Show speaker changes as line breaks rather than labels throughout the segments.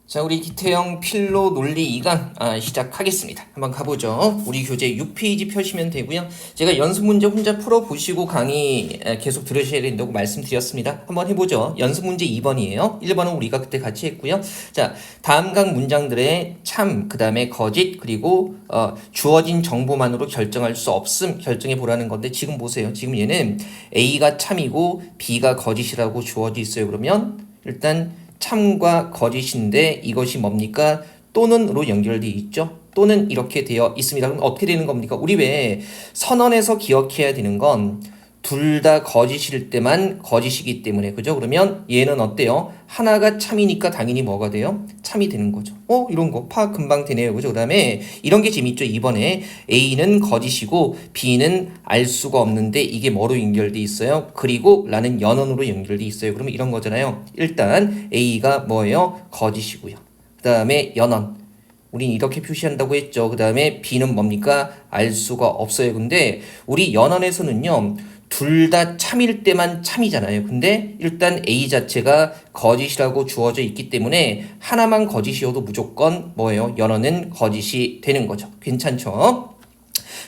자, 우리 기태형 필로 논리 2강 시작하겠습니다. 한번 가보죠. 우리 교재 6페이지 펴시면 되고요. 제가 연습 문제 혼자 풀어보시고 강의 계속 들으셔야 된다고 말씀드렸습니다. 한번 해보죠. 연습 문제 2번이에요. 1번은 우리가 그때 같이 했고요. 자, 다음 각 문장들의 참, 그 다음에 거짓, 그리고 주어진 정보만으로 결정할 수 없음 결정해 보라는 건데, 지금 보세요. 지금 얘는 A가 참이고 B가 거짓이라고 주어져 있어요. 그러면 일단 참과 거짓인데 이것이 뭡니까? 또는으로 연결되어 있죠. 또는 이렇게 되어 있습니다. 그럼 어떻게 되는 겁니까? 우리 왜 선언에서 기억해야 되는 건 둘 다 거짓일 때만 거짓이기 때문에, 그죠? 그러면 얘는 어때요? 하나가 참이니까 당연히 뭐가 돼요? 참이 되는 거죠. 이런 거 파악 금방 되네요. 그죠? 그 다음에 이런 게 재밌죠. 이번에 A는 거짓이고 B는 알 수가 없는데 이게 뭐로 연결돼 있어요? 그리고 라는 연언으로 연결돼 있어요. 그러면 이런 거잖아요. 일단 A가 뭐예요? 거짓이고요. 그 다음에 연언. 우린 이렇게 표시한다고 했죠. 그 다음에 B는 뭡니까? 알 수가 없어요. 근데 우리 연언에서는요, 둘 다 참일 때만 참이잖아요. 근데 일단 A 자체가 거짓이라고 주어져 있기 때문에 하나만 거짓이어도 무조건 뭐예요? 연언은 거짓이 되는 거죠. 괜찮죠?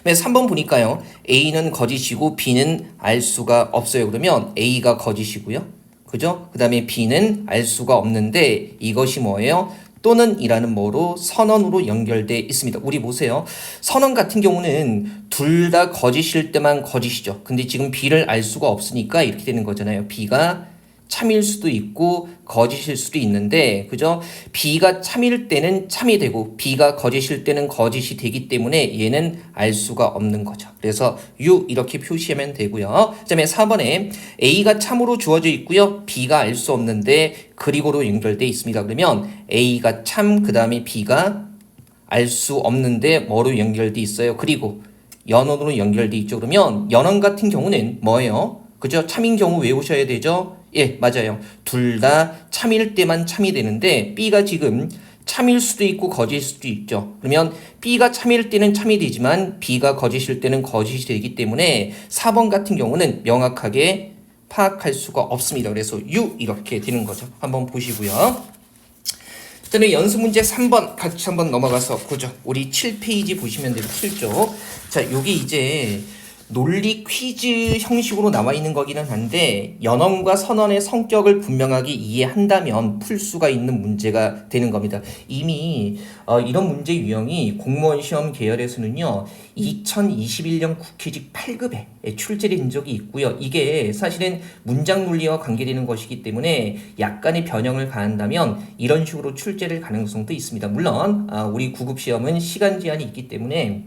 3번 보니까요. A는 거짓이고 B는 알 수가 없어요. 그러면 A가 거짓이고요. 그죠? 그 다음에 B는 알 수가 없는데 이것이 뭐예요? 또는 이라는 뭐로 선언으로 연결돼 있습니다. 우리 보세요. 선언 같은 경우는 둘 다 거짓일 때만 거짓이죠. 근데 지금 B를 알 수가 없으니까 이렇게 되는 거잖아요. B가 참일 수도 있고 거짓일 수도 있는데, 그죠? B가 참일 때는 참이 되고 B가 거짓일 때는 거짓이 되기 때문에 얘는 알 수가 없는 거죠. 그래서 U 이렇게 표시하면 되고요. 그다음에 4번에 A가 참으로 주어져 있고요. B가 알 수 없는데 그리고로 연결돼 있습니다. 그러면 A가 참, 그 다음에 B가 알 수 없는데 뭐로 연결돼 있어요? 그리고 연언으로 연결돼 있죠. 그러면 연언 같은 경우는 뭐예요? 그죠? 참인 경우 외우셔야 되죠? 예, 맞아요. 둘 다 참일 때만 참이 되는데 B가 지금 참일 수도 있고 거짓일 수도 있죠. 그러면 B가 참일 때는 참이 되지만 B가 거짓일 때는 거짓이 되기 때문에 4번 같은 경우는 명확하게 파악할 수가 없습니다. 그래서 U 이렇게 되는 거죠. 한번 보시고요. 일단은 연습 문제 3번 같이 한번 넘어가서 보죠. 우리 7페이지 보시면 돼요. 7쪽. 자, 요게 이제 논리 퀴즈 형식으로 나와 있는 거기는 한데, 연언과 선언의 성격을 분명하게 이해한다면 풀 수가 있는 문제가 되는 겁니다. 이미 이런 문제 유형이 공무원 시험 계열에서는요 2021년 국회직 8급에 출제된 적이 있고요. 이게 사실은 문장 논리와 관계되는 것이기 때문에 약간의 변형을 가한다면 이런 식으로 출제될 가능성도 있습니다. 물론 우리 9급 시험은 시간 제한이 있기 때문에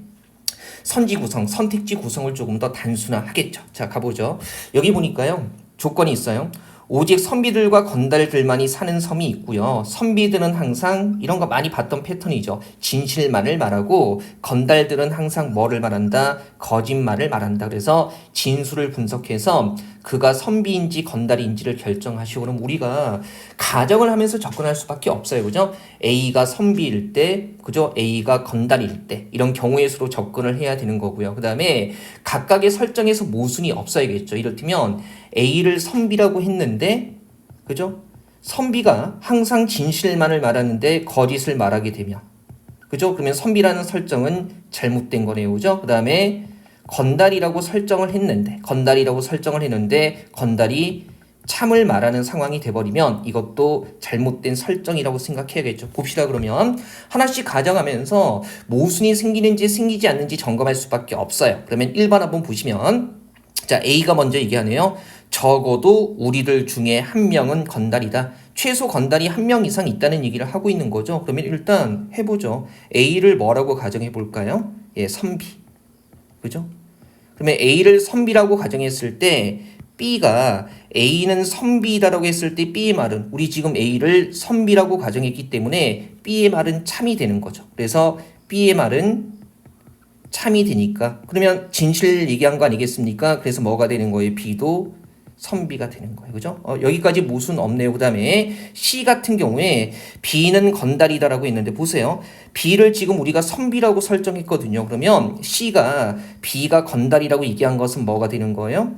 선지 구성, 선택지 구성을 조금 더 단순화하겠죠. 자, 가보죠. 여기 보니까요, 조건이 있어요. 오직 선비들과 건달들만이 사는 섬이 있고요. 선비들은 항상 이런 거 많이 봤던 패턴이죠. 진실만을 말하고 건달들은 항상 뭐를 말한다? 거짓말을 말한다. 그래서 진술을 분석해서 그가 선비인지 건달인지를 결정하시고, 그럼 우리가 가정을 하면서 접근할 수밖에 없어요. 그죠? A가 선비일 때, 그죠? A가 건달일 때, 이런 경우의 수로 접근을 해야 되는 거고요. 그 다음에 각각의 설정에서 모순이 없어야겠죠. 이를테면 A를 선비라고 했는데, 그죠? 선비가 항상 진실만을 말하는데 거짓을 말하게 되면, 그죠? 그러면 선비라는 설정은 잘못된 거네요. 그죠? 그 다음에 건달이라고 설정을 했는데 건달이 참을 말하는 상황이 돼버리면 이것도 잘못된 설정이라고 생각해야겠죠. 봅시다. 그러면 하나씩 가정하면서 모순이 생기는지 생기지 않는지 점검할 수밖에 없어요. 그러면 1번 한번 보시면, 자, A가 먼저 얘기하네요. 적어도 우리들 중에 한 명은 건달이다. 최소 건달이 한 명 이상 있다는 얘기를 하고 있는 거죠. 그러면 일단 해보죠. A를 뭐라고 가정해 볼까요? 예, 선비. 그죠? 그러면 A를 선비라고 가정했을 때 B가 A는 선비다라고 했을 때 B의 말은, 우리 지금 A를 선비라고 가정했기 때문에 B의 말은 참이 되는 거죠. 그래서 B의 말은 참이 되니까, 그러면 진실 얘기한 거 아니겠습니까? 그래서 뭐가 되는 거예요? B도 선비가 되는 거예요. 그죠? 여기까지 모순 없네요. 그 다음에 C 같은 경우에 B는 건달이다라고 했는데 보세요. B를 지금 우리가 선비라고 설정했거든요. 그러면 C가 B가 건달이라고 얘기한 것은 뭐가 되는 거예요?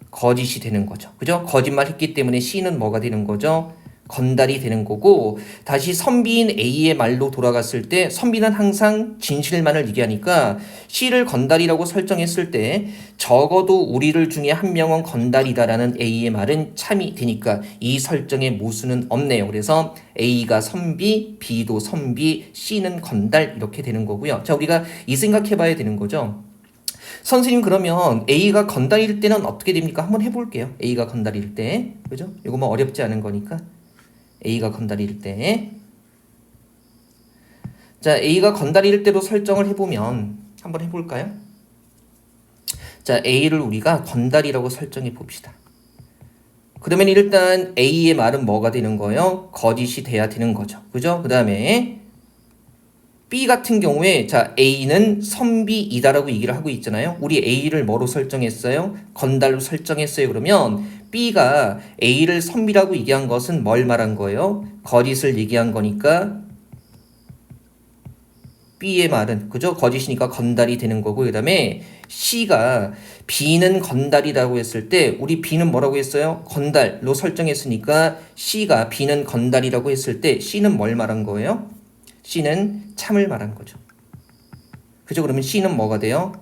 거짓이 되는 거죠. 그죠? 거짓말 했기 때문에 C는 뭐가 되는 거죠? 건달이 되는 거고, 다시 선비인 A의 말로 돌아갔을 때 선비는 항상 진실만을 얘기하니까 C를 건달이라고 설정했을 때 적어도 우리를 중에 한 명은 건달이다라는 A의 말은 참이 되니까 이 설정에 모순은 없네요. 그래서 A가 선비, B도 선비, C는 건달 이렇게 되는 거고요. 자, 우리가 이 생각해 봐야 되는 거죠. 선생님, 그러면 A가 건달일 때는 어떻게 됩니까? 한번 해볼게요. A가 건달일 때, 그죠? 이거 뭐 어렵지 않은 거니까. A가 건달일 때, 자, A가 건달일 때로 설정을 해보면 한번 해볼까요? 자, A를 우리가 건달이라고 설정해 봅시다. 그러면 일단 A의 말은 뭐가 되는 거예요? 거짓이 돼야 되는 거죠. 그죠? 그 다음에 B 같은 경우에 자, A는 선비이다라고 얘기를 하고 있잖아요. 우리 A를 뭐로 설정했어요? 건달로 설정했어요. 그러면 B가 A를 선비라고 얘기한 것은 뭘 말한 거예요? 거짓을 얘기한 거니까 B의 말은 그죠? 거짓이니까 건달이 되는 거고, 그 다음에 C가 B는 건달이라고 했을 때 우리 B는 뭐라고 했어요? 건달로 설정했으니까 C가 B는 건달이라고 했을 때 C는 뭘 말한 거예요? C는 참을 말한 거죠. 그죠? 그러면 C는 뭐가 돼요?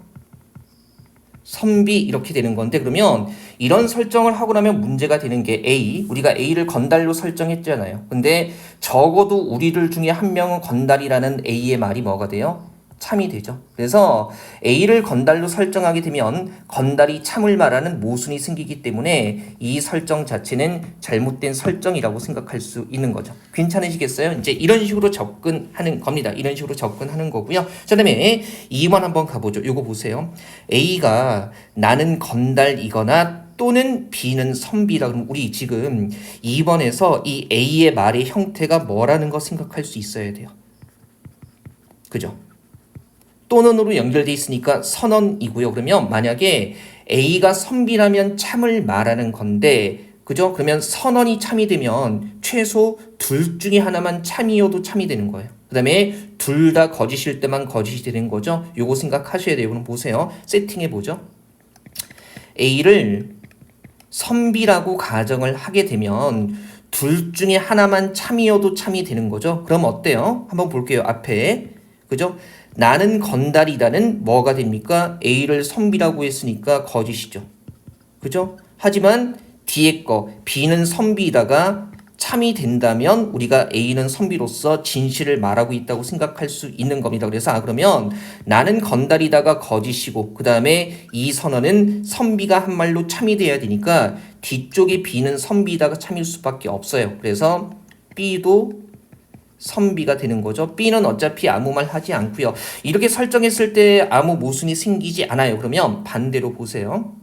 선비 이렇게 되는 건데, 그러면 이런 설정을 하고 나면 문제가 되는 게 A, 우리가 A를 건달로 설정했잖아요. 근데 적어도 우리들 중에 한 명은 건달이라는 A의 말이 뭐가 돼요? 참이 되죠. 그래서 A를 건달로 설정하게 되면 건달이 참을 말하는 모순이 생기기 때문에 이 설정 자체는 잘못된 설정이라고 생각할 수 있는 거죠. 괜찮으시겠어요? 이제 이런 식으로 접근하는 겁니다. 이런 식으로 접근하는 거고요. 자, 그다음에 2번 한번 가보죠. 요거 보세요. A가 나는 건달이거나 또는 B는 선비라 그러면 우리 지금 2번에서 이 A의 말의 형태가 뭐라는 거 생각할 수 있어야 돼요. 그죠? 또는으로 연결돼 있으니까 선언이고요. 그러면 만약에 A가 선비라면 참을 말하는 건데, 그죠? 그러면 선언이 참이 되면 최소 둘 중에 하나만 참이어도 참이 되는 거예요. 그 다음에 둘 다 거짓일 때만 거짓이 되는 거죠. 요거 생각하셔야 돼요. 그럼 보세요. 세팅해 보죠. A를 선비라고 가정을 하게 되면 둘 중에 하나만 참이어도 참이 되는 거죠. 그럼 어때요? 한번 볼게요. 앞에. 그죠? 나는 건달이다는 뭐가 됩니까? A를 선비라고 했으니까 거짓이죠. 그죠? 하지만 뒤에 거 B는 선비이다가 참이 된다면 우리가 A는 선비로서 진실을 말하고 있다고 생각할 수 있는 겁니다. 그래서 그러면 나는 건달이다가 거짓이고, 그 다음에 이 선언은 선비가 한 말로 참이 돼야 되니까 뒤쪽에 B는 선비이다가 참일 수밖에 없어요. 그래서 B도 선비가 되는 거죠. B는 어차피 아무 말 하지 않고요. 이렇게 설정했을 때 아무 모순이 생기지 않아요. 그러면 반대로 보세요.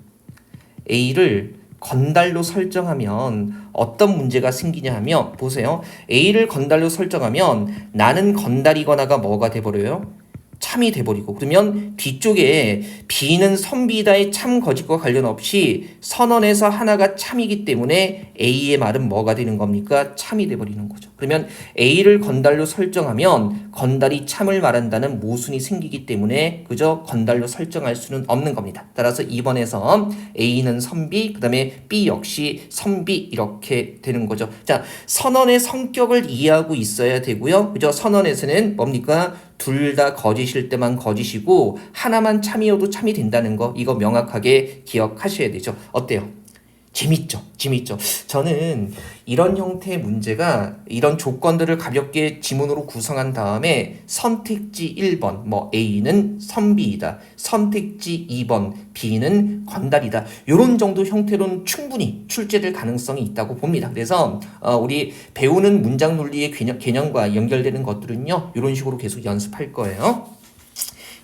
A를 건달로 설정하면 어떤 문제가 생기냐 하면 보세요. A를 건달로 설정하면 나는 건달이거나가 뭐가 돼버려요? 참이 돼버리고, 그러면 뒤쪽에 B는 선비다의 참 거짓과 관련 없이 선언에서 하나가 참이기 때문에 A의 말은 뭐가 되는 겁니까? 참이 돼버리는 거죠. 그러면 A를 건달로 설정하면 건달이 참을 말한다는 모순이 생기기 때문에 그저 건달로 설정할 수는 없는 겁니다. 따라서 2번에서 A는 선비, 그 다음에 B 역시 선비 이렇게 되는 거죠. 자, 선언의 성격을 이해하고 있어야 되고요. 그죠? 선언에서는 뭡니까? 둘 다 거짓일 때만 거짓이고 하나만 참이어도 참이 된다는 거, 이거 명확하게 기억하셔야 되죠. 어때요? 재밌죠? 재밌죠? 저는 이런 형태의 문제가 이런 조건들을 가볍게 지문으로 구성한 다음에 선택지 1번 뭐 A는 선비이다, 선택지 2번 B는 건달이다, 이런 정도 형태로는 충분히 출제될 가능성이 있다고 봅니다. 그래서 우리 배우는 문장 논리의 개념과 연결되는 것들은요, 이런 식으로 계속 연습할 거예요.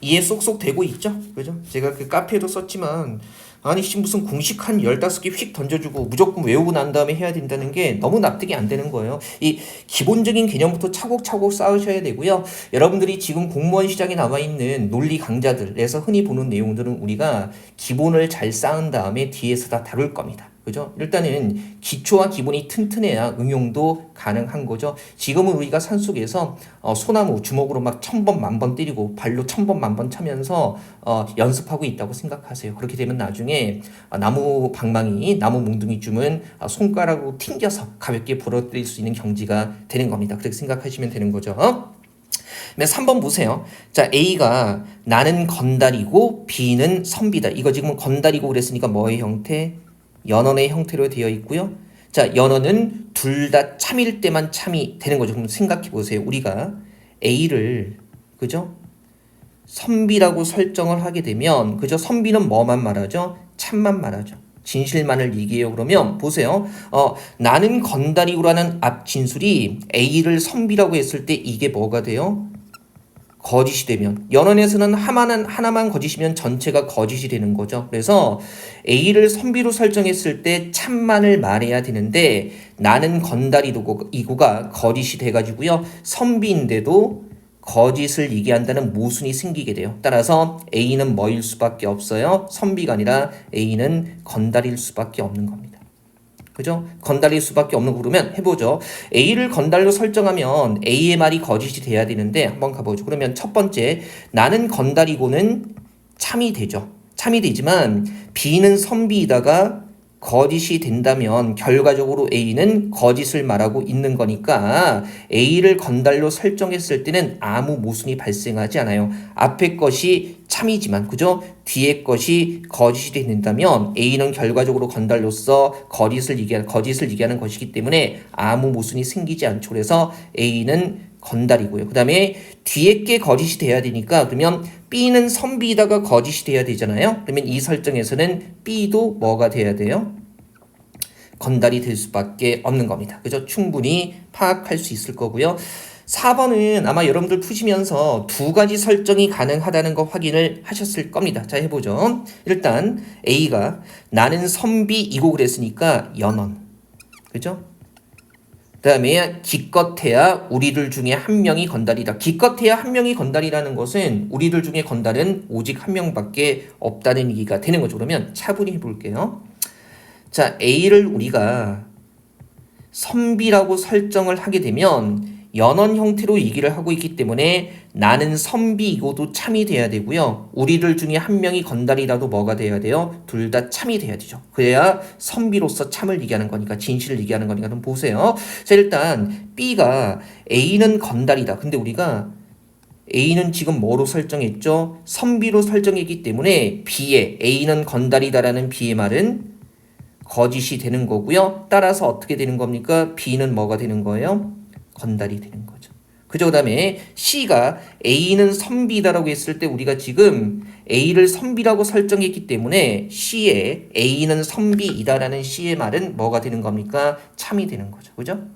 이해 쏙쏙 되고 있죠? 그죠? 제가 그 카페에도 썼지만 아니 무슨 공식 한 15개 휙 던져주고 무조건 외우고 난 다음에 해야 된다는 게 너무 납득이 안 되는 거예요. 이 기본적인 개념부터 차곡차곡 쌓으셔야 되고요. 여러분들이 지금 공무원 시장에 나와 있는 논리 강좌들에서 흔히 보는 내용들은 우리가 기본을 잘 쌓은 다음에 뒤에서 다 다룰 겁니다. 그죠? 일단은 기초와 기본이 튼튼해야 응용도 가능한 거죠. 지금은 우리가 산속에서 소나무 주먹으로 막 1000번, 10,000번 때리고 발로 1000번, 10,000번 차면서 연습하고 있다고 생각하세요. 그렇게 되면 나중에 나무 방망이, 나무 몽둥이쯤은 손가락으로 튕겨서 가볍게 부러뜨릴 수 있는 경지가 되는 겁니다. 그렇게 생각하시면 되는 거죠. 네, 3번 보세요. 자, A가 나는 건달이고 B는 선비다. 이거 지금 건달이고 그랬으니까 뭐의 형태? 연언의 형태로 되어 있고요. 자, 연언은 둘 다 참일 때만 참이 되는 거죠. 그럼 생각해 보세요. 우리가 A를 그죠? 선비라고 설정을 하게 되면 그죠? 선비는 뭐만 말하죠? 참만 말하죠. 진실만을 얘기해요. 그러면 보세요. 나는 건달이고라는 앞 진술이 A를 선비라고 했을 때 이게 뭐가 돼요? 거짓이 되면 연언에서는 하나만 거짓이면 전체가 거짓이 되는 거죠. 그래서 A를 선비로 설정했을 때 참만을 말해야 되는데 나는 건달이고가 거짓이 돼가지고요. 선비인데도 거짓을 얘기한다는 모순이 생기게 돼요. 따라서 A는 뭐일 수밖에 없어요? 선비가 아니라 A는 건달일 수밖에 없는 겁니다. 그죠? 건달일 수밖에 없는 거 그러면 해보죠. A를 건달로 설정하면 A의 말이 거짓이 돼야 되는데 한번 가보죠. 그러면 첫 번째 나는 건달이고는 참이 되죠. 참이 되지만 B는 선비이다가 거짓이 된다면 결과적으로 A는 거짓을 말하고 있는 거니까 A를 건달로 설정했을 때는 아무 모순이 발생하지 않아요. 앞에 것이 참이지만 그죠? 뒤에 것이 거짓이 된다면 A는 결과적으로 건달로서 거짓을 얘기하는 것이기 때문에 아무 모순이 생기지 않죠. 그래서 A는 건달이고요. 그 다음에 뒤에 게 거짓이 돼야 되니까 그러면 B는 선비이다가 거짓이 돼야 되잖아요. 그러면 이 설정에서는 B도 뭐가 돼야 돼요? 건달이 될 수밖에 없는 겁니다. 그죠? 충분히 파악할 수 있을 거고요. 4번은 아마 여러분들 푸시면서 두 가지 설정이 가능하다는 거 확인을 하셨을 겁니다. 자, 해보죠. 일단 A가 나는 선비이고 그랬으니까 연언. 그죠? 그 다음에 기껏해야 우리들 중에 한 명이 건달이다. 기껏해야 한 명이 건달이라는 것은 우리들 중에 건달은 오직 한 명밖에 없다는 얘기가 되는 거죠. 그러면 차분히 해볼게요. 자, A를 우리가 선비라고 설정을 하게 되면 연언 형태로 얘기를 하고 있기 때문에 나는 선비이고도 참이 돼야 되고요. 우리들 중에 한 명이 건달이라도 뭐가 돼야 돼요? 둘 다 참이 돼야 되죠. 그래야 선비로서 참을 얘기하는 거니까 진실을 얘기하는 거니까 좀 보세요. 자, 일단 B가 A는 건달이다. 근데 우리가 A는 지금 뭐로 설정했죠? 선비로 설정했기 때문에 B의 A는 건달이다라는 B의 말은 거짓이 되는 거고요. 따라서 어떻게 되는 겁니까? B는 뭐가 되는 거예요? 건달이 되는 거죠. 그죠? 그 다음에 C가 A는 선비다라고 했을 때 우리가 지금 A를 선비라고 설정했기 때문에 C의 A는 선비이다라는 C의 말은 뭐가 되는 겁니까? 참이 되는 거죠. 그죠?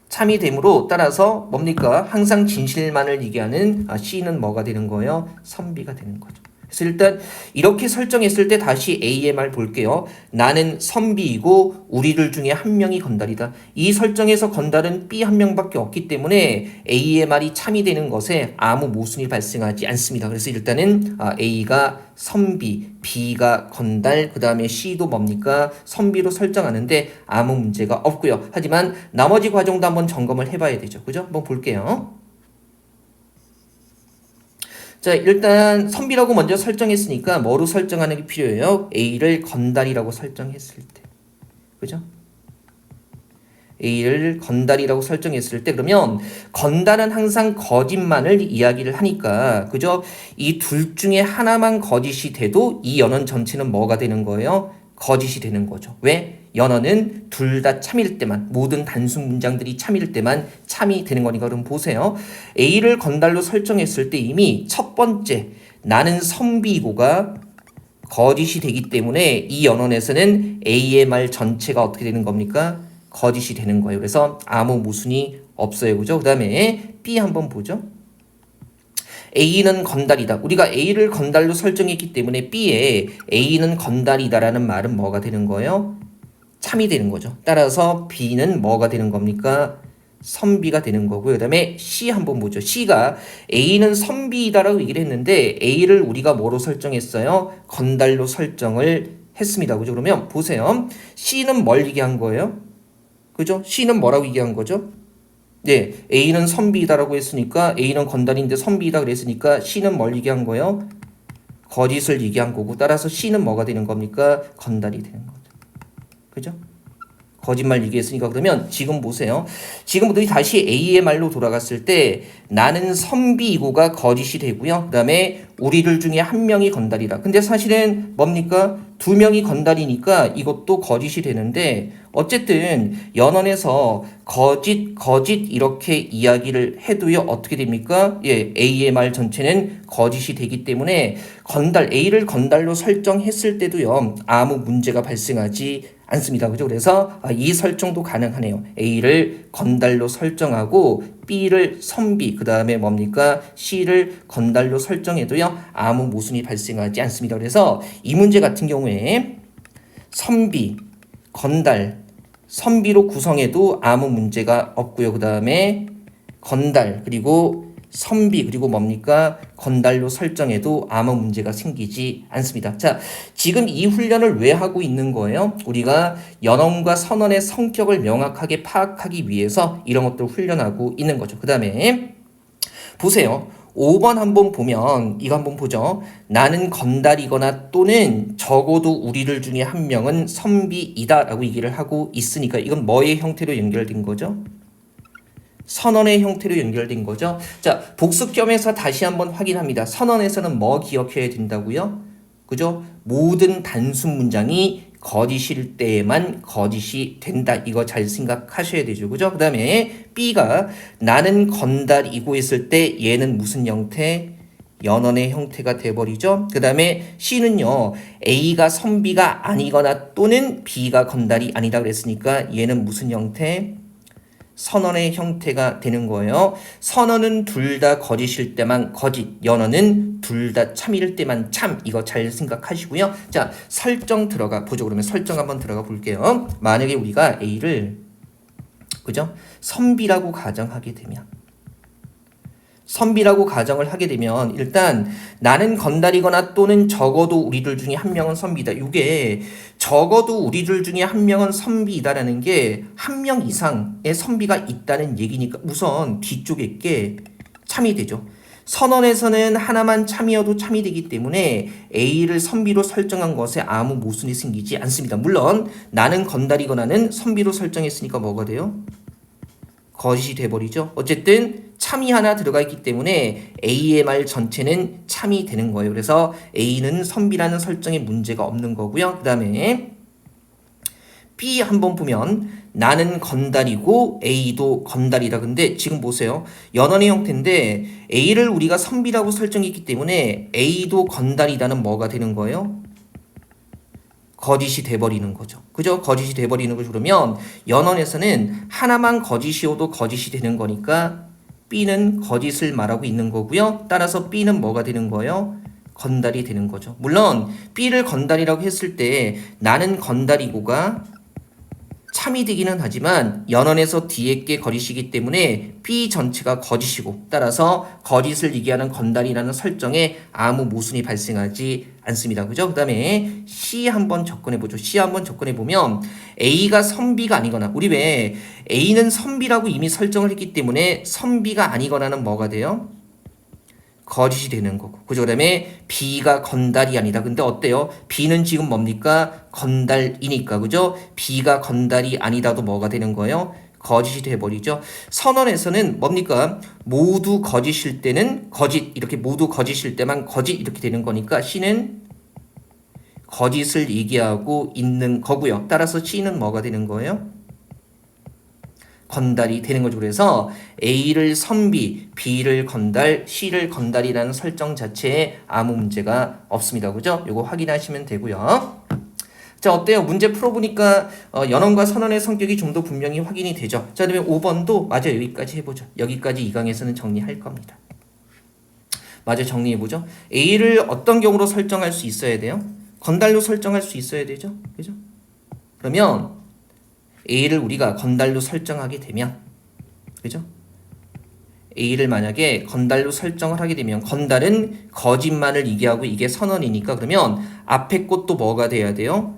참이 됨으로 따라서 뭡니까? 항상 진실만을 얘기하는 C는 뭐가 되는 거예요? 선비가 되는 거죠. 그래서 일단 이렇게 설정했을 때 다시 A의 말 볼게요. 나는 선비이고 우리들 중에 한 명이 건달이다. 이 설정에서 건달은 B 한 명밖에 없기 때문에 A의 말이 참이 되는 것에 아무 모순이 발생하지 않습니다. 그래서 일단은 A가 선비, B가 건달, 그 다음에 C도 뭡니까? 선비로 설정하는데 아무 문제가 없고요. 하지만 나머지 과정도 한번 점검을 해봐야 되죠. 그죠? 한번 볼게요. 자, 일단 선비라고 먼저 설정했으니까 뭐로 설정하는 게 필요해요? A를 건달이라고 설정했을 때. 그죠? A를 건달이라고 설정했을 때 그러면 건달은 항상 거짓만을 이야기를 하니까 그죠? 이 둘 중에 하나만 거짓이 돼도 이 연언 전체는 뭐가 되는 거예요? 거짓이 되는 거죠. 왜? 연언은 둘 다 참일 때만 모든 단순 문장들이 참일 때만 참이 되는 거니까 그럼 보세요. A를 건달로 설정했을 때 이미 첫 번째 나는 선비고가 거짓이 되기 때문에 이 연언에서는 A의 말 전체가 어떻게 되는 겁니까? 거짓이 되는 거예요. 그래서 아무 모순이 없어요. 그죠? 그 다음에 B 한번 보죠. A는 건달이다. 우리가 A를 건달로 설정했기 때문에 B에 A는 건달이다라는 말은 뭐가 되는 거예요? 참이 되는 거죠. 따라서 B는 뭐가 되는 겁니까? 선비가 되는 거고요. 그 다음에 C 한번 보죠. C가 A는 선비이다라고 얘기를 했는데 A를 우리가 뭐로 설정했어요? 건달로 설정을 했습니다. 그죠? 그러면 보세요. C는 뭘 얘기한 거예요? 그죠? C는 뭐라고 얘기한 거죠? 네, A는 선비이다라고 했으니까 A는 건달인데 선비이다 그랬으니까 C는 뭘 얘기한 거예요? 거짓을 얘기한 거고 따라서 C는 뭐가 되는 겁니까? 건달이 되는 거죠. 그죠? 거짓말 얘기했으니까 그러면 지금 보세요. 지금 우리 다시 A의 말로 돌아갔을 때 나는 선비이고가 거짓이 되고요. 그 다음에 우리들 중에 한 명이 건달이다. 근데 사실은 뭡니까? 두 명이 건달이니까 이것도 거짓이 되는데 어쨌든 연언에서 거짓 이렇게 이야기를 해도요. 어떻게 됩니까? 예, A의 말 전체는 거짓이 되기 때문에 A를 건달로 설정했을 때도요. 아무 문제가 발생하지 않습니다. 그죠? 그래서 이 설정도 가능하네요. A를 건달로 설정하고 B를 선비, 그 다음에 뭡니까? C를 건달로 설정해도요. 아무 모순이 발생하지 않습니다. 그래서 이 문제 같은 경우에 선비, 건달, 선비로 구성해도 아무 문제가 없고요. 그 다음에 건달, 그리고 선비, 그리고 뭡니까? 건달로 설정해도 아무 문제가 생기지 않습니다. 자, 지금 이 훈련을 왜 하고 있는 거예요? 우리가 연언과 선언의 성격을 명확하게 파악하기 위해서 이런 것들을 훈련하고 있는 거죠. 그 다음에 보세요. 5번 한번 보면 이거 한번 보죠. 나는 건달이거나 또는 적어도 우리들 중에 한 명은 선비이다 라고 얘기를 하고 있으니까 이건 뭐의 형태로 연결된 거죠? 선언의 형태로 연결된 거죠. 자, 복습점에서 다시 한번 확인합니다. 선언에서는 뭐 기억해야 된다고요? 그죠? 모든 단순 문장이 거짓일 때에만 거짓이 된다. 이거 잘 생각하셔야 되죠. 그죠? 그 다음에 B가 나는 건달이고 했을 때 얘는 무슨 형태? 연언의 형태가 돼버리죠. 그 다음에 C는요. A가 선비가 아니거나 또는 B가 건달이 아니다 그랬으니까 얘는 무슨 형태? 선언의 형태가 되는 거예요. 선언은 둘 다 거짓일 때만 거짓, 연언은 둘 다 참일 때만 참. 이거 잘 생각하시고요. 자, 설정 들어가 보죠. 그러면 설정 한번 들어가 볼게요. 만약에 우리가 A를 그죠? 선비라고 가정하게 되면 선비라고 가정을 하게 되면 일단 나는 건달이거나 또는 적어도 우리들 중에 한 명은 선비다. 이게 적어도 우리들 중에 한 명은 선비이다라는 게 한 명 이상의 선비가 있다는 얘기니까 우선 뒤쪽에 게 참이 되죠. 선언에서는 하나만 참이어도 참이 되기 때문에 A를 선비로 설정한 것에 아무 모순이 생기지 않습니다. 물론 나는 건달이거나는 선비로 설정했으니까 뭐가 돼요? 거짓이 돼버리죠. 어쨌든 참이 하나 들어가 있기 때문에 A의 말 전체는 참이 되는 거예요. 그래서 A는 선비라는 설정에 문제가 없는 거고요. 그 다음에 B 한번 보면 나는 건달이고 A도 건달이다. 근데 지금 보세요. 연언의 형태인데 A를 우리가 선비라고 설정했기 때문에 A도 건달이다는 뭐가 되는 거예요? 거짓이 돼버리는 거죠. 그죠? 거짓이 돼버리는 거죠. 그러면 연언에서는 하나만 거짓이어도 거짓이 되는 거니까 B는 거짓을 말하고 있는 거고요. 따라서 B는 뭐가 되는 거예요? 건달이 되는 거죠. 물론 B를 건달이라고 했을 때 나는 건달이고가 참이 되기는 하지만 연언에서 뒤에 게 거짓이기 때문에 B 전체가 거짓이고 따라서 거짓을 얘기하는 건달이라는 설정에 아무 모순이 발생하지 않습니다. 그죠? 그 다음에 C 한번 접근해보죠. C 한번 접근해보면 A가 선비가 아니거나 우리 왜 A는 선비라고 이미 설정을 했기 때문에 선비가 아니거나는 뭐가 돼요? 거짓이 되는 거고. 그죠? 그다음에 B가 건달이 아니다. 근데 어때요? B는 지금 뭡니까? 건달이니까. 그죠? B가 건달이 아니다도 뭐가 되는 거예요? 거짓이 돼버리죠. 선언에서는 뭡니까? 모두 거짓일 때는 거짓. 이렇게 모두 거짓일 때만 거짓 이렇게 되는 거니까 C는 거짓을 얘기하고 있는 거고요. 따라서 C는 뭐가 되는 거예요? 건달이 되는 거죠. 그래서 A를 선비, B를 건달, C를 건달이라는 설정 자체에 아무 문제가 없습니다. 그죠? 요거 확인하시면 되고요. 자, 어때요? 문제 풀어보니까 연언과 선언의 성격이 좀 더 분명히 확인이 되죠. 자, 그다음에 5번도 맞아요. 여기까지 해보죠. 여기까지 이 강에서는 정리할 겁니다. 맞아요. 정리해보죠. A를 어떤 경우로 설정할 수 있어야 돼요? 건달로 설정할 수 있어야 되죠. 그죠? 그러면 A를 우리가 건달로 설정하게 되면 그죠? A를 만약에 건달로 설정을 하게 되면 건달은 거짓말을 이게하고 이게 선언이니까 그러면 앞에 것도 뭐가 돼야 돼요?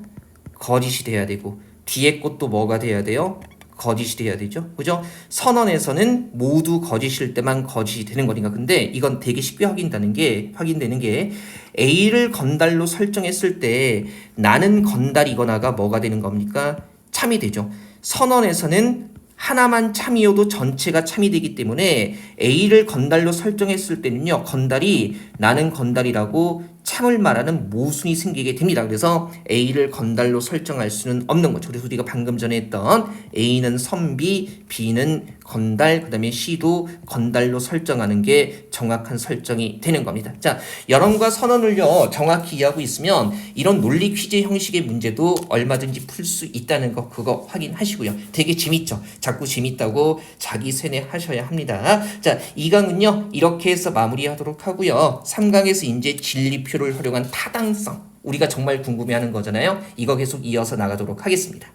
거짓이 돼야 되고 뒤에 것도 뭐가 돼야 돼요? 거짓이 돼야 되죠. 그죠? 선언에서는 모두 거짓일 때만 거짓이 되는 거니까. 근데 이건 되게 쉽게 확인되는 게 A를 건달로 설정했을 때 나는 건달이거나가 뭐가 되는 겁니까? 참이 되죠. 선언에서는 하나만 참이어도 전체가 참이 되기 때문에 A를 건달로 설정했을 때는요. 건달이 나는 건달이라고 참을 말하는 모순이 생기게 됩니다. 그래서 A를 건달로 설정할 수는 없는 거죠. 그래서 우리가 방금 전에 했던 A는 선비, B는 건달, 그 다음에 C도 건달로 설정하는 게 정확한 설정이 되는 겁니다. 자, 여론과 선언을요 정확히 이해하고 있으면 이런 논리 퀴즈 형식의 문제도 얼마든지 풀 수 있다는 거 그거 확인하시고요. 되게 재밌죠? 자꾸 재밌다고 자기 세뇌하셔야 합니다. 자, 2강은요 이렇게 해서 마무리하도록 하고요. 3강에서 이제 진리표를 활용한 타당성 우리가 정말 궁금해하는 거잖아요. 이거 계속 이어서 나가도록 하겠습니다.